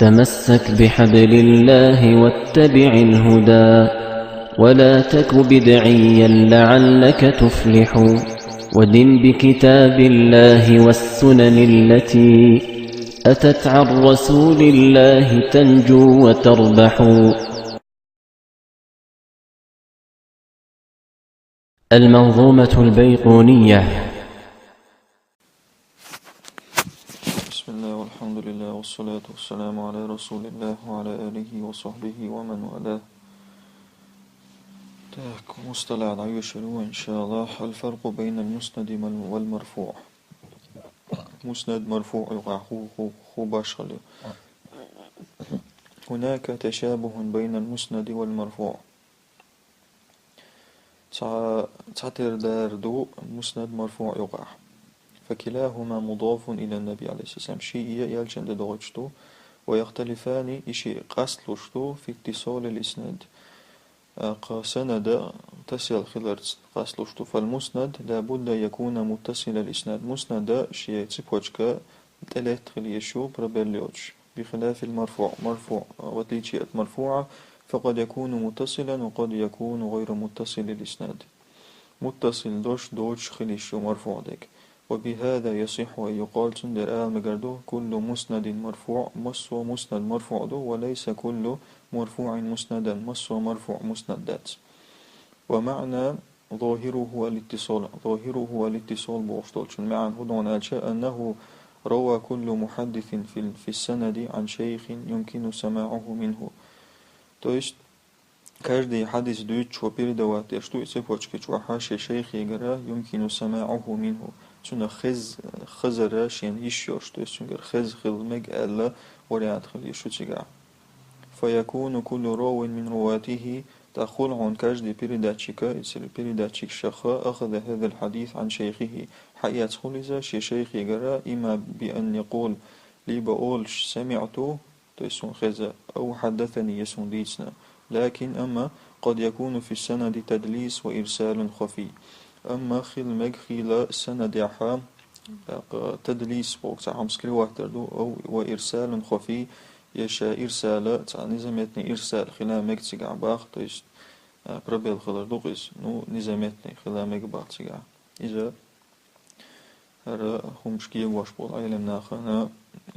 تمسك بحبل الله واتبع الهدى ولا تك بدعيا لعلك تفلح ودن بكتاب الله والسنن التي أتت عن رسول الله تنجو وتربح. المنظومة البيقونية. بسم الله والحمد لله والصلاة والسلام على رسول الله وعلى آله وصحبه ومن والاه. مصطلح عيشرو إن شاء الله الفرق بين المسند والمرفوع. مسند مرفوع يقع باشخلي. هناك تشابه بين المسند والمرفوع. تعتر داردو مسند مرفوع يقع، فكلاهما مضاف إلى النبي عليه الصلاة والسلام شيء يلجن لدغجتو، ويختلفان إشي قصلشتو في اتصال الإسناد. سند تصل خلرت قصلشتو، فالمسند لابد يكون متصل الإسناد. مسند شيء تسبوشك تلات خليشو بربليوش، بخلاف المرفوع. مرفوع وتليشيئة مرفوعة فقد يكون متصلا وقد يكون غير متصل الإسناد. متصل دوش خليشو مرفوع ديك. وبهذا يصح أن يقال تندر مقردو كل مسند مرفوع مصو مسند مرفوع دو، وليس كل مرفوع مسندا مصو مرفوع مسندات. ومعنى ظاهره هو الاتصال بوشتولش. معنى هدون أنه روى كل محدث في السند عن شيخ يمكن سماعه منه. تويست каждый حديث دويت شو بيردوات يشتو يسيبوشك وحاشي شيخ يقرا يمكن سماعه منه. تuna خزر شين يشيوش تو يسونجر خز خلمج ألا وريات خل يشوتشجع. فيكون كل راو من رواته تقول عن كاجد بيرداتشيكا يصير بيرداتشيك شخا أخذ هذا الحديث عن شيخه. حياة خليزة شيخ يقرا إما بأن يقول لي بقولش سمعته تيسون خزا أو حدثني يسون ديسنا. لكن أما قد يكون في السند تدليس وإرسال خفي. أما خيل خيل سند يحا تدليس بوك تعهم سكري تردو أو وإرسال خفي يشا إرسال تعني نزمتني إرسال خلا مك تسقع باخ تيش بربيل خلر دوغيس نو نزمتني خلا مك باخ تسقع. إذا هذا هم شكيه واش بول عيلم ناخنا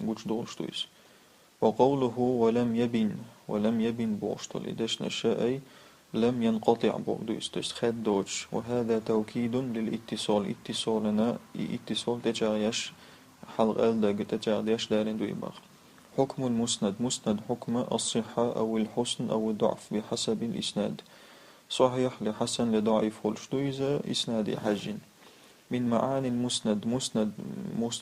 وش دوغش تويس. وقوله ولم يبن بوشتل إدش نشاء لم ينقطع بوغدوس تستخد دوش. وهذا توكيد للاتصال. اتصالنا اتصال تجاريش حلق ألدق تجاريش دارين دو إباغ. حكم المسند مسند حكم الصحة أو الحسن أو الضعف بحسب الإسناد. صحيح لحسن لضعيف والشتويزة إسناد حجين. من معاني المسند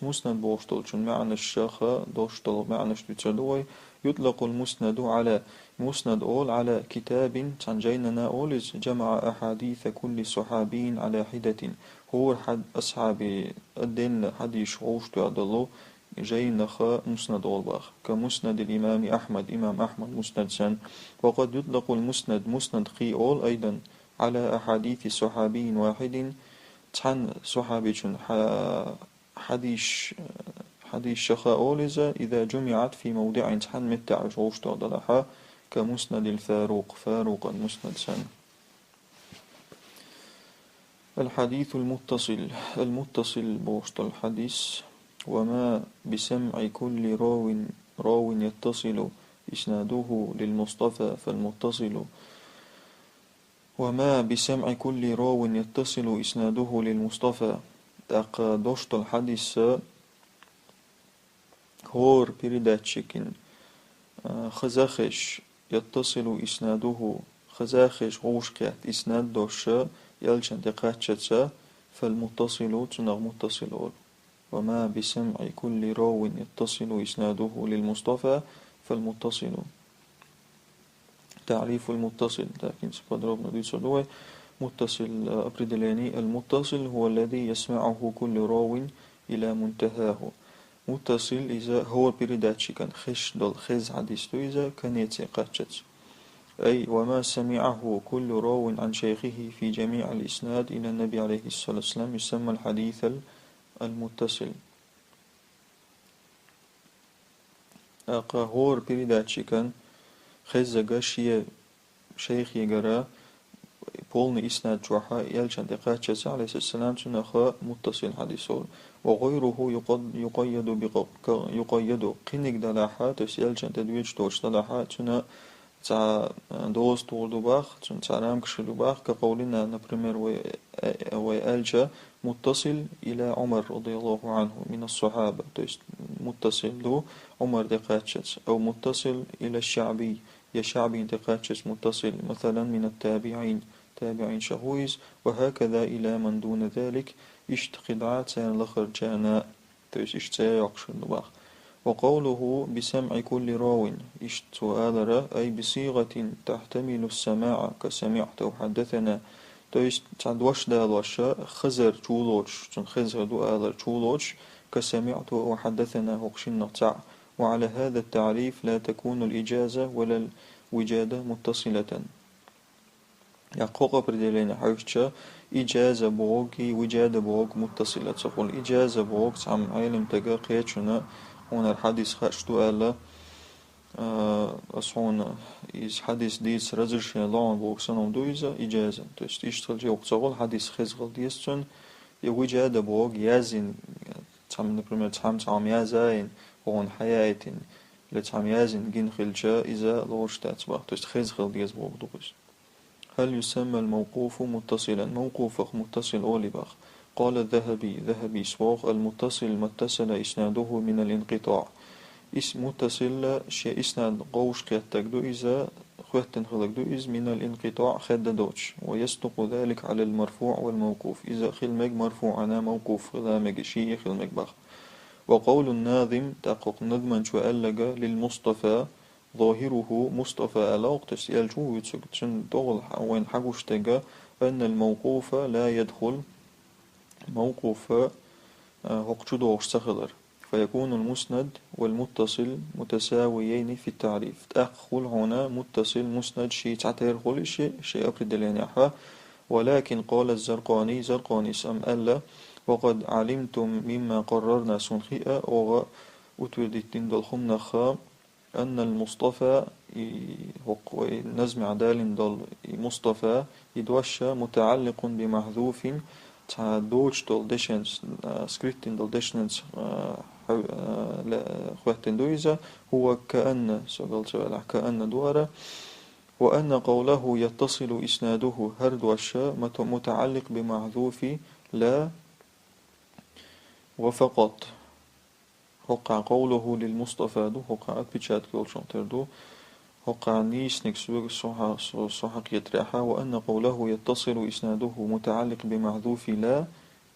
مسند بوشتل معنى الشاخة دوشتل معنى شتوتشدوي. يطلق المسند على مسند أول على كتاب تنجيننا أولز جمع أحاديث كل صحابي على حدة. هو حد أصحابي الدين حديش عوشت عدلو جينا خا مسند أول كمسند الإمام أحمد إمام أحمد مسند سن. وقد يطلق المسند مسند قي أول أيضا على أحاديث صحابي واحد تحن صحابي حديث شخاء أولزة إذا جمعت في موضع تحن متع جوشت ضلحا كمسند الفاروق فاروق المسند سن. الحديث المتصل بوشت الحديث. وما بسمع كل راو يتصل إسناده للمصطفى فالمتصل. وما بسمع كل راو يتصل إسناده للمصطفى دوشت الحديث هور بيرداتشيكن خزاخش يتصل إسناده خزاخش غوشكات إسناد دوشة يلجن دقاتشة فالمتصل تنغ متصل. وما بسمع كل راو يتصل إسناده للمصطفى فالمتصل. تعريف المتصل لكن سبضربنا دي صدوه متصل أبردلاني. المتصل هو الذي يسمعه كل راو إلى منتهاه. متصل إذا هو برداتشي كان خش دل خز حديثه إذا كان يتقاتشت. أي وما سمعه كل راو عن شيخه في جميع الإسناد إلى النبي عليه الصلاة والسلام يسمى الحديث المتصل. هور передачи كان خزجة شيخ يجرى полный إسناد جوحا يلشان تقاتشس عليه السلام تنخا متصل حديثه وغيره يقيد يقيد قنق دلاحا تس يلشان تدويج توش دلاحا تنا تاع دوز طول دوباخ تاع رامكش دوباخ كقولنا например ويألجا متصل إلى عمر رضي الله عنه من الصحابة تس متصل له عمر دقاتشس أو متصل إلى الشعبي يا شعبي دقاتشس متصل مثلا من التابعين تابعين شهويز وهكذا إلى من دون ذلك اشتقدعات سين لخر جانا تس اشتياقش دوباخ وقوله بسمع كل راو سؤال أي بصيغة تحتمل السماع كسمعت وحدثنا تويست تعدوش دالوش خزر تولوش خزر دو تولوش كسمعت وحدثنا هقشن نقطع وعلى هذا التعريف لا تكون الإجازة ولا الوجادة متصلة يقوق بدلين حوشة إجازة بوغي وجادة بوغ متصلة تقول إجازة بوغ عم علم تقا قيتشنا هنا الحديث خاشتو ألا أصحون إز حديث ديس رزرشين لون بوغ سنوم دويزة إجازة تست إشتغل جي وقتغل حديث خزغل ديستون وجادة بوغ يازين تعم نبرمي تعم يازين وغن حياتين لتعم يازين جين خلجا إذا لوش تاتباق تست خزغل ديز بوغ دويز هل يسمى الموقوف متصلا موقوف متصل أولي باخ قال ذهبي سواق المتصل ما اتصل إسناده من الانقطاع اسم متصل شيء إسناد قوش قيتك دو إذا خواتن خلق دو إذ من الانقطاع خد دوش ويصدق ذلك على المرفوع والموقوف إذا خلمك مرفوع أنا موقوف خلامك شيء خلمك باخ وقول الناظم تحقق نظما شو ألقى للمصطفى ظاهره مصطفى ألاق تسأل شو يتسكتشن دغل وين حقوش تجا أن الموقوف لا يدخل موقوف هقشو دوغش سخلر فيكون المسند والمتصل متساويين في التعريف تأخل هنا متصل مسند شيء تعتير كل شيء أبرد لنحا ولكن قال زرقاني سم ألا وقد علمتم مما قررنا سنخيئة وغا أتودتين دلخم نخا أن المصطفى نزم عدال دل مصطفى يدوشى متعلق بمحذوف تاع دوش دول ديشنز سكريبتين دول ديشنز خواتين دويزة هو كأن كأن دوارة وأن قوله يتصل إسناده هردوشى متعلق بمحذوف لا وفقط وقع قوله للمصطفى دو وقع أتبتشات كل شنطر دو وقع نيسنك سوق صحق يتريحا وأن قوله يتصل إسناده متعلق بمحذوف لا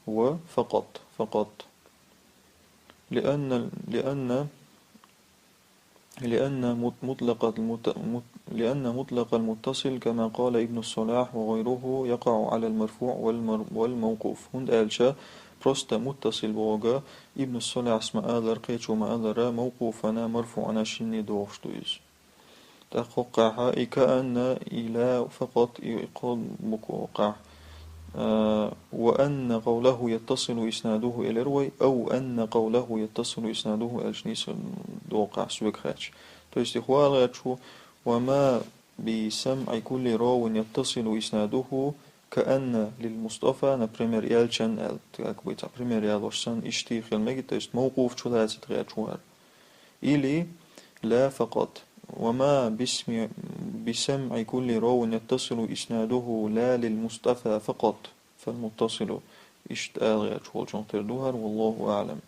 وفقط لأن مطلق المتصل كما قال ابن الصلاح وغيره يقع على المرفوع والموقوف هند ألشا بروستا متصل بوغا ابن الصلاح اسم آلر قيتشو ما آلر موقوفنا مرفوعنا شني دوغشتويز تحققها كأن إلى فقط يقول مقوقع وأن قوله يتصل إسناده إلى روي أو أن قوله يتصل إسناده إلى جنيس دوقع سوق خاتش تستخوال وما بسمع كل راو يتصل إسناده كأن للمصطفى نبريمير يالشان تاكويتا بريمير يالوشان اشتيخ المجد تست موقوف شو لا تتغير شوار إلي لا فقط وما بسمع كل راو يتصل إسناده لا للمصطفى فقط فالمتصل اشتغل غير شوال جنطر دوهر والله أعلم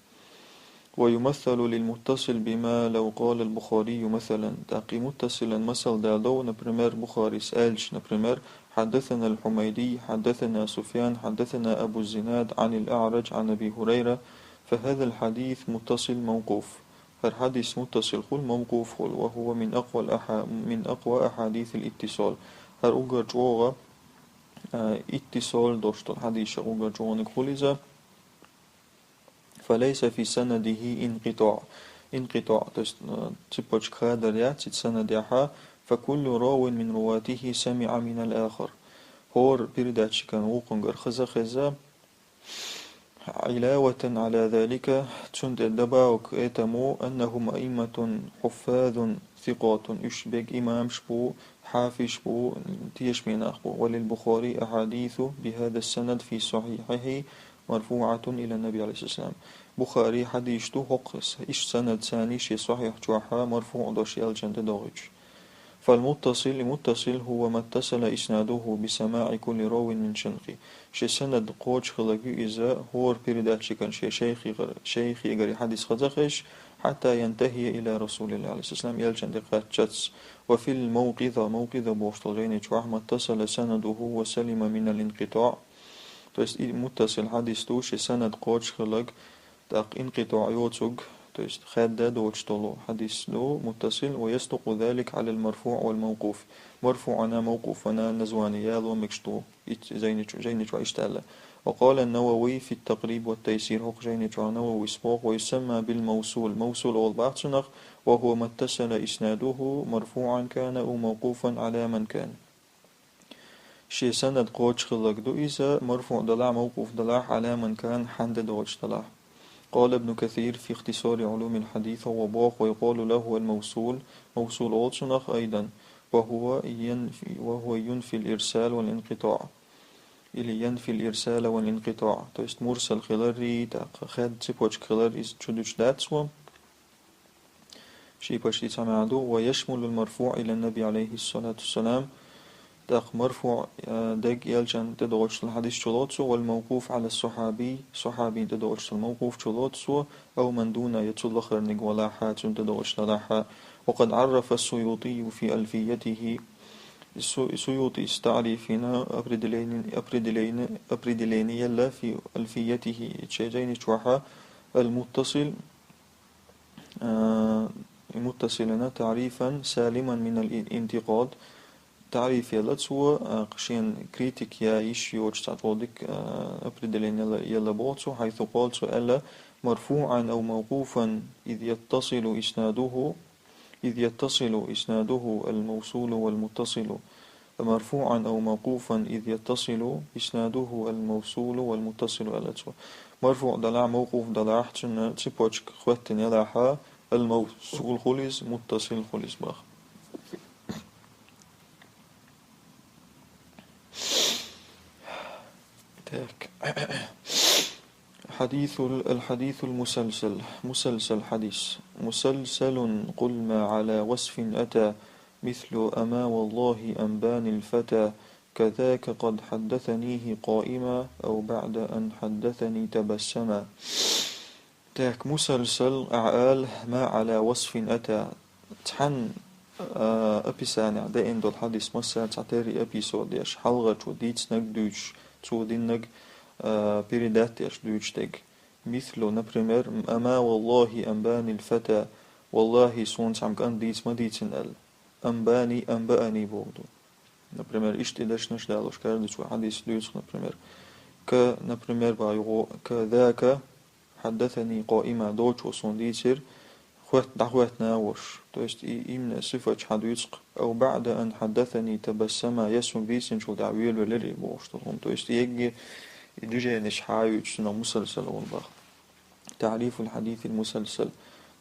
ويمثل للمتصل بما لو قال البخاري مثلا تاقي متصلا مثل دالو نبرمير بخاري سألش نبرمير حدثنا الحميدي حدثنا سفيان حدثنا أبو الزناد عن الأعرج عن أبي هريرة فهذا الحديث متصل موقوف الحديث متصل خل موقوف خل وهو من أقوى أحاديث الاتصال هر أوغر جوغا اتصال دوشت الحديث أوغر جوغنك خليزة فليس في سنده انقطاع تبوش خادر يا تسند يحا فكل راو من رواته سمع من الآخر هور برداتش كان وقنقر خزا علاوة على ذلك تند دباوك إتمو أنهم أئمة حفاظ ثقات يشبك إمام شبو حافظ شبو تيشمين أخبو. وللبخاري أحاديث بهذا السند في صحيحه مرفوعة إلى النبي عليه الصلاة والسلام. بخاري حديث حق إيش سند ثاني شي صحيح جوحا مرفوع دوشي الجنة دوغج. فالمتصل هو ما اتصل إسناده بسماع كل راو من شنقي. شي سند قوش خلقو إذا هو بيردات شكن شيخي غري حديث خزخش حتى ينتهي إلى رسول الله عليه الصلاة والسلام يلجن دقات. وفي موقظة بوشتلغين ما اتصل سنده وسلم من الانقطاع. То есть متصل حديث توش سند قوش خلق تاق انقطاع يوتسوغ. То есть حدد وجتلو حديث دو متصل. ويصدق ذلك على المرفوع والموقوف. مرفوع أنا موقوف أنا نزواني يالو مكشتو جيني شو اشتاله. وقال النووي في التقريب والتيسير هو جيني شو نووي سبوق ويسمى بالموصول موصول والبعث وهو ما اتصل إسناده مرفوعا كان أو موقوفا على من كان. شي سند قوش خلق دو إذا مرفوع دلع موقوف دلع على من كان حدد وجه دلع. قال ابن كثير في اختصار علوم الحديث وباق ويقال له الموصول موصول أولسنخ أيضا وهو ينفي الإرسال والانقطاع. إلي ينفي الإرسال والانقطاع. تو است مرسل خلاري تاق خد تبوش خلار إز تشدوش داتسوا شي باشي تمعدو. ويشمل المرفوع إلى النبي عليه الصلاة والسلام تاق مرفوع دق يلجن تدوش الحديث شلوتسو. والموقوف على الصحابي صحابي تدوش الموقوف شلوتسو أو من دون يتصلخر نقولاحا تدوش للاحا. وقد عرف السيوطي في ألفيته السيوطي استعريفنا أبردلين يلا في ألفيته تشيجين شوحا المتصل متصلنا تعريفا سالما من الانتقاد. تعريف يلا تسوى قشين كريتيك يا إيش يوش تعطودك أبردلين يلا بوتسو حيث قالتو ألا مرفوعا أو موقوفا إذ يتصل إسناده الموصول والمتصل. مرفوعا أو موقوفا إذ يتصل إسناده الموصول والمتصل ألتسو. مرفوع دلع موقوف دلع حتى تسيبوش خواتن يلاحا الموصول خلص متصل خلص باخ. الحديث المسلسل مسلسل حديث مسلسل قل ما على وصف أتى مثل أما والله أنبان الفتى كذاك قد حدثنيه قائما أو بعد أن حدثني تبسما. تاك مسلسل أعال ما على وصف أتى تحن أبسان عدائن دول حديث مسا تعتري أبيسود يش حلغة وديت نك دوش تودين نك بيردات يش دوش تك مثل نبرمر أما والله أنباني الفتى والله سون سامك أن ديت ما ديت نال أنباني بودو نبرمر إشتي داش نش دالوش كاردش وحديث دوش نبرمر نبرمر بايغو كذاك حدثني قائمة دوش وصون ديتر خوات دعوات ناوش. تو است إيمن صفة حديثق أو بعد أن حدثني تبسما يسون بيسن شو دعويل ولري بوشتهم. تو است يجي يدوجي نشحايو تشنا مسلسل والبخ. تعريف الحديث المسلسل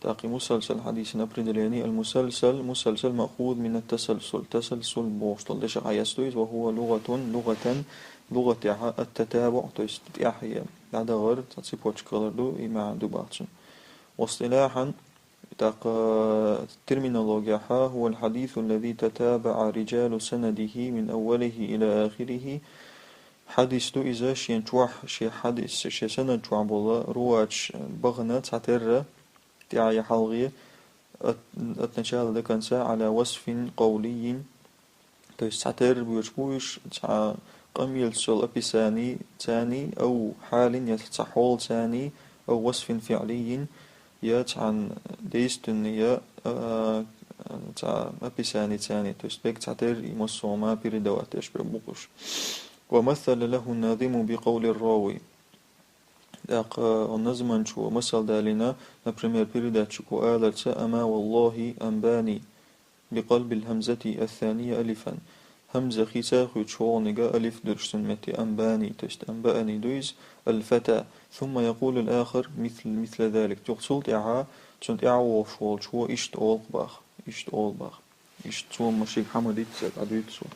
تاقي مسلسل حديث نبردليني المسلسل مسلسل مأخوذ من التسلسل تسلسل بوشتل دش عيستويز وهو لغة التتابع. تو است يحيى بعد غير تسيبوش كالردو إما عندو باتشن. واصطلاحا ترمينولوجيا هو الحديث الذي تتابع رجال سنده من أوله إلى آخره. حديث دو إذا شين توح شي حديث شي سنة توح بولا رواج بغنة تعتر تعي حلغية أتنشال دكانسا على وصف قولي. تعتر بيوش قميل سول أبساني تاني أو حال يتحول تاني أو وصف فعلي يات عن ديستن يا تاع أبساني تاني. تستيق تعتر مصوما بردوات يشبه بقش. ومثل له الناظم بقول الراوي النظم شو مثل دالنا نبرمير بردات شكو آلت أما والله أنباني بقلب الهمزة الثانية ألفا. همزة خيسا خيتشونيغا ألف درشتن متي أنباني تشت أنبأني دويز الفتى ثم يقول الآخر مثل ذلك تقصلت إعا تشنت إعا وشوال شو إشت أول باخ إشت أول باخ إشت سو مشيك حمد إتسات عدويت سو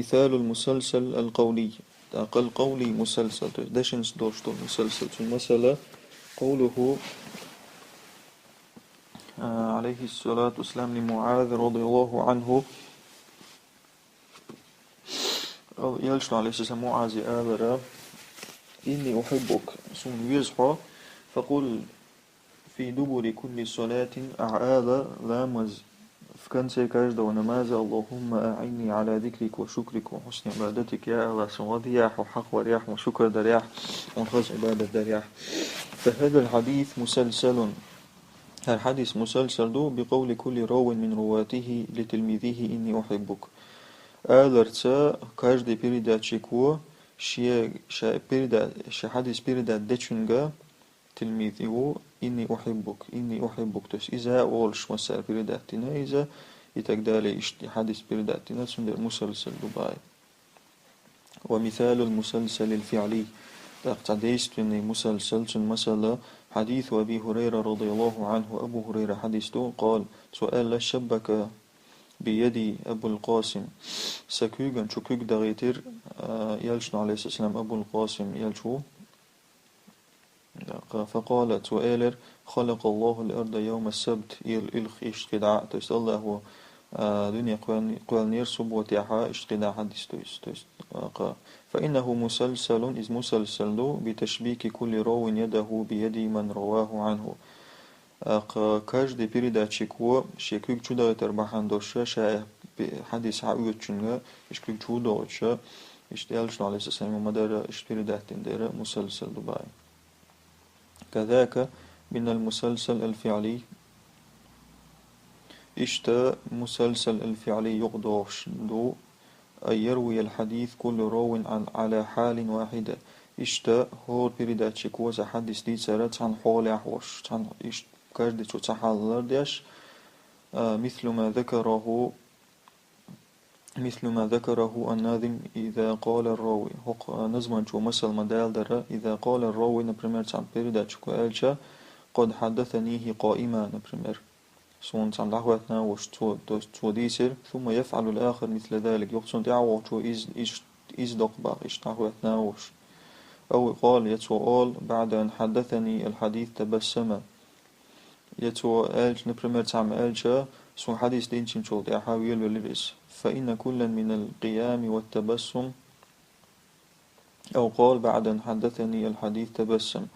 مثال المسلسل القولي أقل قولي مسلسل دشنس دوشتو مسلسل المسألة قوله عليه الصلاة والسلام لمعاذ رضي الله عنه يلشن عليه السلام معاذ آذر إني أحبك سون يزحى فقل في دبر كل صلاة أعاذ لامز فكان سيكاجد ونماز اللهم أعني على ذكرك وشكرك وحسن عبادتك يا الله سواد رياح وحق ورياح وشكر درياح ونخص عبادة درياح. فهذا الحديث مسلسل الحديث مسلسل دو بقول كل راو من رواته لتلميذه إني أحبك آلرتا كاجد بيردا تشيكو شي حديث بيردا دچنغا تلميذه إني أحبك تس إذا أولش مسار برداتنا إذا يتقدالي حديث برداتنا سندر مسلسل دبي. ومثال المسلسل الفعلي تقتديست إني مسلسل مثلا حديث أبي هريرة رضي الله عنه أبو هريرة حديثه قال سؤال شبك بيدي أبو القاسم سكوغن شكوك دغيتر يلشن عليه السلام أبو القاسم يلشو فقالت سؤالر خلق الله الأرض يوم السبت الخ اشتقداء تست الله هو دنيا قوال نيرسب وتيحا اشتقداء حديث تست فإنه مسلسل إذ مسلسل بتشبيك كل راو يده بيد من رواه عنه كاجد بيردا تشيكو شيكوك چودا تربحان دوشا شا حديث حقوق چنگا اشكوك چودا وشا اشتيالشن عليه السلام مدار اشتبيردا تندير مسلسل دبي. كذاك من المسلسل الفعلي مسلسل الفعلي يقضوش دو أن يروي الحديث كل راو على حال واحدة هو بيردا تشيكوز حديث دي سرت عن حال أحوش عن كاردي شو تحال لرديش مثل ما ذكره الناظم إذا قال الراوي هو نظما شو مثل مدال در إذا قال الراوي نبرمير تعم بيردا تشكو ألشا قد حدثنيه قائما نبرمير سون تعم لحواتنا وش تو ديسر ثم يفعل الآخر مثل ذلك يقصن دعوة شو إز دقبع إش لحواتنا وش أو قال يتوال بعد أن حدثني الحديث تبسم يتو ألش نبرمير تعم ألشا سون حديث دين شو دعويل ولرس فإن كلا من القيام والتبسم أو قال بعد أن حدثني الحديث تبسم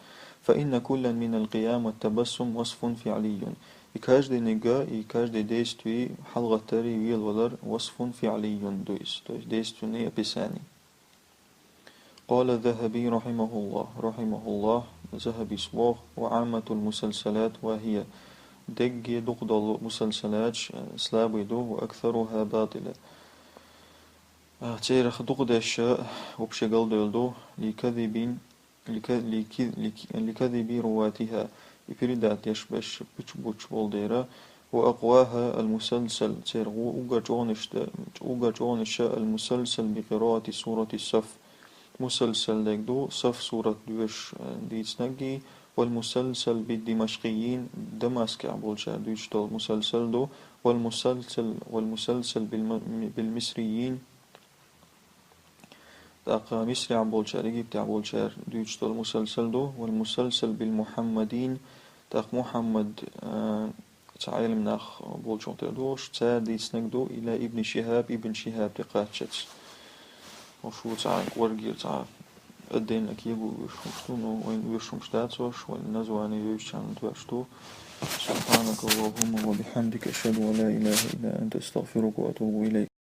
فإن كلا من القيام والتبسم وصف فعلي يكاجد نجا يكاجد ديستوي حلقة تري ويل ولر وصف فعلي دويس ديستوني بساني. قال الذهبي رحمه الله ذهبي صباح وعامة المسلسلات وهي دق دقضل مسلسلات سلابيدو وأكثرها باطلة تيرخ دقدش وبشغل دلدو لكذب رواتها يبردات يشبش بتش بولديرا وأقواها المسلسل تيرغو أوغا جونش المسلسل بقراءة سورة الصف مسلسل دقدو صف سورة دوش ديتسنقي والمسلسل بالدمشقيين دمشق عبولشا دوشتو مسلسل دو والمسلسل بالمصريين تاق مصري عبولشا ريجيبت عبولشا دوشتو المسلسل دو والمسلسل بالمحمدين تاق محمد تعلم ناخ بولشون تردوش تادي سنقدو إلى ابن شهاب تقاتشت وشو تعال ورقير تعال الدين أكيبو ويشمشتونو وين ويشمشتاتوش والنزواني ويشان تواشتو سبحانك اللهم وبحمدك أشهد أن لا إله إلا أنت أستغفرك وأتوب إليك.